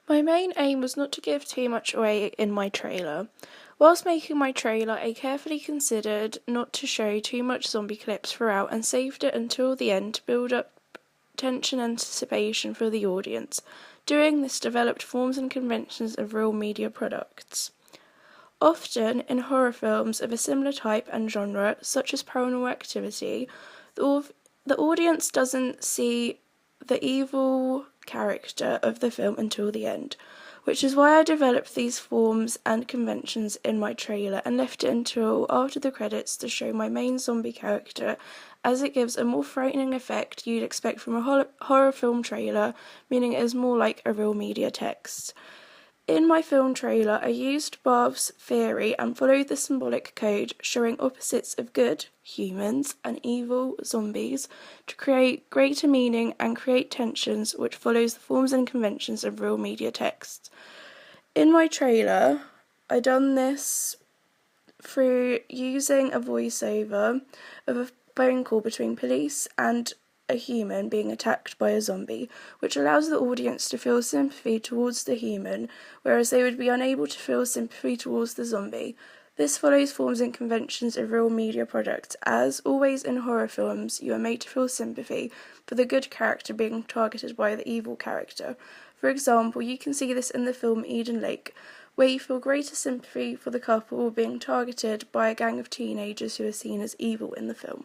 My main aim was not to give too much away in my trailer. Whilst making my trailer, I carefully considered not to show too much zombie clips throughout and saved it until the end to build up tension and anticipation for the audience. Doing this developed forms and conventions of real media products. Often, in horror films of a similar type and genre, such as Paranormal Activity, the audience doesn't see the evil character of the film until the end, which is why I developed these forms and conventions in my trailer and left it until after the credits to show my main zombie character, as it gives a more frightening effect you'd expect from a horror film trailer, meaning it is more like a real media text. In my film trailer, I used Barth's theory and followed the symbolic code showing opposites of good, humans, and evil, zombies, to create greater meaning and create tensions which follows the forms and conventions of real media text. In my trailer, I done this through using a voiceover of a phone call between police and a human being attacked by a zombie, which allows the audience to feel sympathy towards the human, whereas they would be unable to feel sympathy towards the zombie. This follows forms and conventions of real media products, as always in horror films, you are made to feel sympathy for the good character being targeted by the evil character. For example, you can see this in the film Eden Lake, where you feel greater sympathy for the couple being targeted by a gang of teenagers who are seen as evil in the film.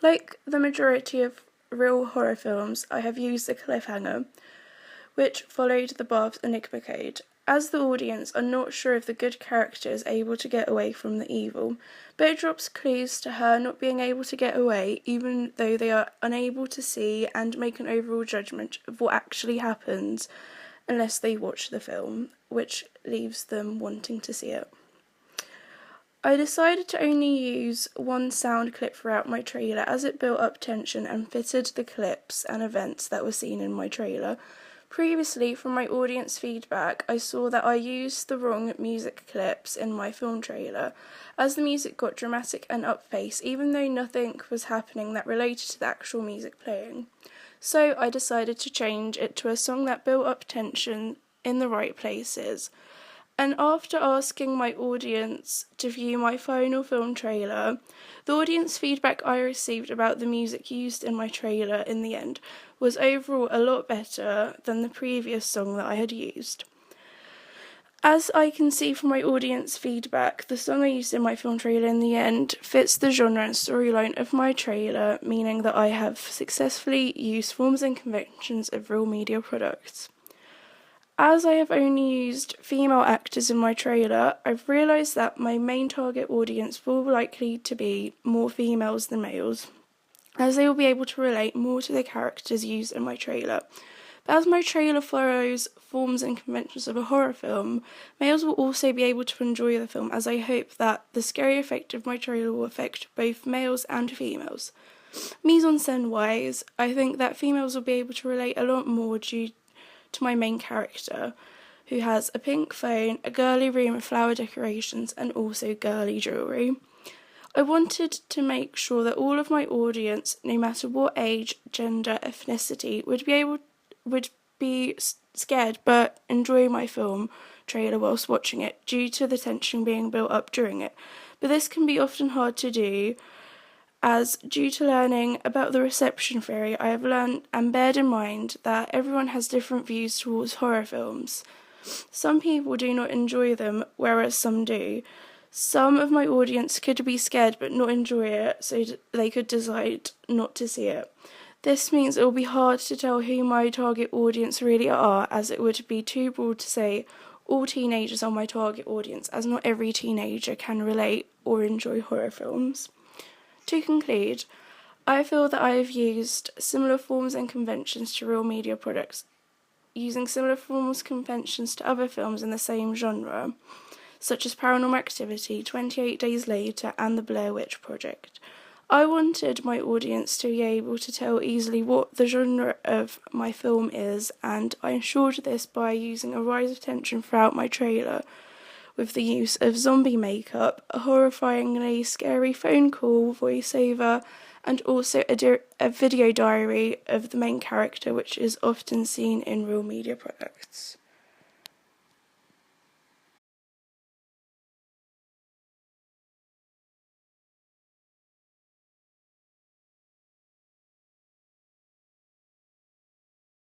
Like the majority of real horror films, I have used the cliffhanger, which followed the Barth's Enigma code, as the audience are not sure if the good character is able to get away from the evil, but it drops clues to her not being able to get away, even though they are unable to see and make an overall judgment of what actually happens unless they watch the film, which leaves them wanting to see it. I decided to only use one sound clip throughout my trailer as it built up tension and fitted the clips and events that were seen in my trailer. Previously, from my audience feedback, I saw that I used the wrong music clips in my film trailer, as the music got dramatic and up-paced even though nothing was happening that related to the actual music playing. So I decided to change it to a song that built up tension in the right places. And after asking my audience to view my final film trailer, the audience feedback I received about the music used in my trailer in the end was overall a lot better than the previous song that I had used. As I can see from my audience feedback, the song I used in my film trailer in the end fits the genre and storyline of my trailer, meaning that I have successfully used forms and conventions of real media products. As I have only used female actors in my trailer, I've realised that my main target audience will likely to be more females than males, as they will be able to relate more to the characters used in my trailer. But as my trailer follows forms and conventions of a horror film, males will also be able to enjoy the film, as I hope that the scary effect of my trailer will affect both males and females. Mise-en-scène-wise, I think that females will be able to relate a lot more due to my main character, who has a pink phone, a girly room of flower decorations, and also girly jewellery. I wanted to make sure that all of my audience, no matter what age, gender, ethnicity, would be scared but enjoy my film trailer whilst watching it, due to the tension being built up during it. But this can be often hard to do, as due to learning about the reception theory, I have learned and bared in mind that everyone has different views towards horror films. Some people do not enjoy them, whereas some do. Some of my audience could be scared but not enjoy it, so they could decide not to see it. This means it will be hard to tell who my target audience really are, as it would be too broad to say all teenagers are my target audience, as not every teenager can relate or enjoy horror films. To conclude, I feel that I have used similar forms and conventions to real media products, using similar forms and conventions to other films in the same genre, such as Paranormal Activity, 28 Days Later, and The Blair Witch Project. I wanted my audience to be able to tell easily what the genre of my film is, and I ensured this by using a rise of tension throughout my trailer, with the use of zombie makeup, a horrifyingly scary phone call voiceover, and also a video diary of the main character, which is often seen in real media products.